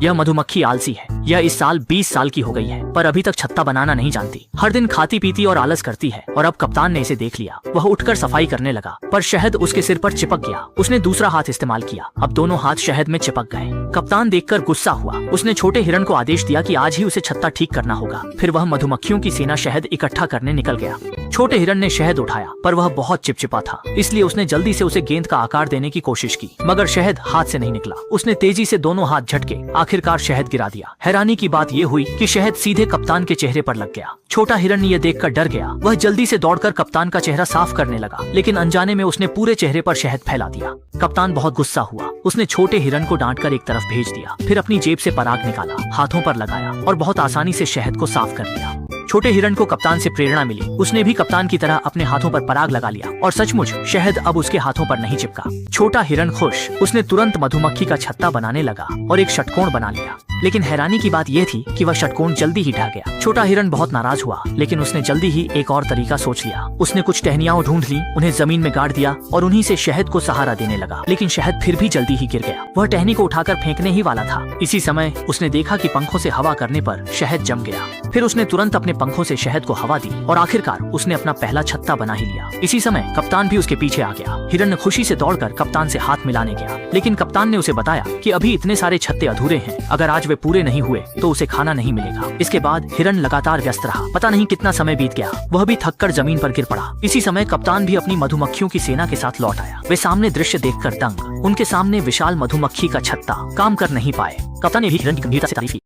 यह मधुमक्खी आलसी है। यह इस साल 20 साल की हो गई है पर अभी तक छत्ता बनाना नहीं जानती। हर दिन खाती पीती और आलस करती है और अब कप्तान ने इसे देख लिया। वह उठकर सफाई करने लगा पर शहद उसके सिर पर चिपक गया। उसने दूसरा हाथ इस्तेमाल किया। अब दोनों हाथ शहद में चिपक गए। कप्तान देखकर गुस्सा हुआ। उसने छोटे हिरण को आदेश दिया कि आज ही उसे छत्ता ठीक करना होगा। फिर वह मधुमक्खियों की सेना शहद इकट्ठा करने निकल गया। छोटे हिरण ने शहद उठाया पर वह बहुत चिपचिपा था, इसलिए उसने जल्दी से उसे गेंद का आकार देने की कोशिश की मगर शहद हाथ से नहीं निकला। उसने तेजी से दोनों हाथ झटके आखिरकार शहद गिरा दिया। हैरानी की बात यह हुई कि शहद सीधे कप्तान के चेहरे पर लग गया। छोटा हिरण यह देखकर डर गया। वह जल्दी से दौड़कर कप्तान का चेहरा साफ करने लगा लेकिन अनजाने में उसने पूरे चेहरे पर शहद फैला दिया। कप्तान बहुत गुस्सा हुआ। उसने छोटे हिरण को डांटकर एक तरफ भेज दिया। फिर अपनी जेब से पराग निकाला, हाथों पर लगाया और बहुत आसानी से शहद को साफ कर लिया। छोटे हिरण को कप्तान से प्रेरणा मिली। उसने भी कप्तान की तरह अपने हाथों पर पराग लगा लिया और सचमुच शहद अब उसके हाथों पर नहीं चिपका। छोटा हिरण खुश। उसने तुरंत मधुमक्खी का छत्ता बनाने लगा और एक षटकोण बना लिया। लेकिन हैरानी की बात यह थी कि वह षटकोण जल्दी ही ढह गया। छोटा हिरण बहुत नाराज हुआ लेकिन उसने जल्दी ही एक और तरीका सोच लिया। उसने कुछ टहनियाँ ढूंढ ली, उन्हें जमीन में गाड़ दिया और उन्हीं से शहद को सहारा देने लगा। लेकिन शहद फिर भी जल्दी ही गिर गया। वह टहनी को उठाकर फेंकने ही वाला था। इसी समय उसने देखा कि पंखों से हवा करने पर शहद जम गया। फिर उसने तुरंत अपने पंखों से शहद को हवा दी और आखिरकार उसने अपना पहला छत्ता बना ही लिया। इसी समय कप्तान भी उसके पीछे आ गया। हिरण ने खुशी से दौड़कर कप्तान से हाथ मिलाने गया लेकिन कप्तान ने उसे बताया कि अभी इतने सारे छत्ते अधूरे हैं, अगर आज वे पूरे नहीं हुए तो उसे खाना नहीं मिलेगा। इसके बाद हिरण लगातार व्यस्त रहा। पता नहीं कितना समय बीत गया। वह भी थककर जमीन पर गिर पड़ा। इसी समय कप्तान भी अपनी मधुमक्खियों की सेना के साथ लौट आया। वे सामने दृश्य देखकर दंग। उनके सामने विशाल मधुमक्खी का छत्ता काम कर नहीं पाए। कप्तान ने भी हिरण की गंभीरता से तारीफ की।